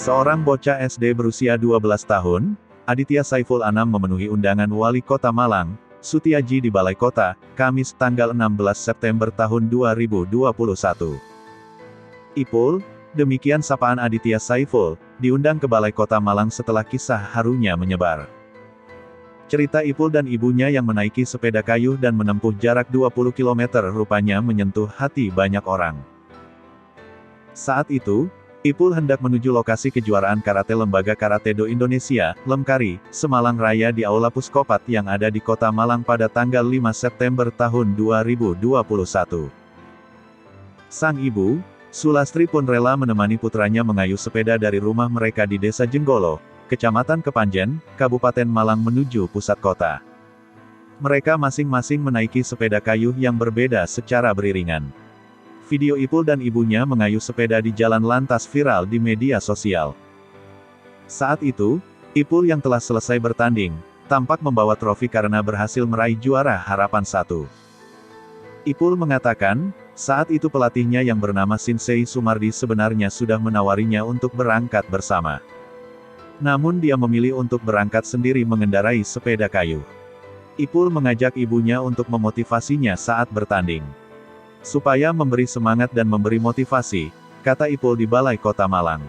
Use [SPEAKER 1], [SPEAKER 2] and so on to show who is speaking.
[SPEAKER 1] Seorang bocah SD berusia 12 tahun, Aditya Saiful Anam memenuhi undangan Wali Kota Malang, Sutiaji di Balai Kota, Kamis tanggal 16 September tahun 2021. Ipul, demikian sapaan Aditya Saiful, diundang ke Balai Kota Malang setelah kisah harunya menyebar. Cerita Ipul dan ibunya yang menaiki sepeda kayu dan menempuh jarak 20 km rupanya menyentuh hati banyak orang. Saat itu, Ipul hendak menuju lokasi kejuaraan karate Lembaga Karate-do Indonesia, Lemkari, Semalang Raya di Aula Puskopat yang ada di Kota Malang pada tanggal 5 September tahun 2021. Sang ibu, Sulastri pun rela menemani putranya mengayuh sepeda dari rumah mereka di Desa Jenggolo, Kecamatan Kepanjen, Kabupaten Malang menuju pusat kota. Mereka masing-masing menaiki sepeda kayu yang berbeda secara beriringan. Video Ipul dan ibunya mengayuh sepeda di jalan lantas viral di media sosial. Saat itu, Ipul yang telah selesai bertanding, tampak membawa trofi karena berhasil meraih juara harapan 1. Ipul mengatakan, saat itu pelatihnya yang bernama Shinsei Sumardi sebenarnya sudah menawarinya untuk berangkat bersama. Namun dia memilih untuk berangkat sendiri mengendarai sepeda kayu. Ipul mengajak ibunya untuk memotivasinya saat bertanding. Supaya memberi semangat dan memberi motivasi, kata Ipul di Balai Kota Malang.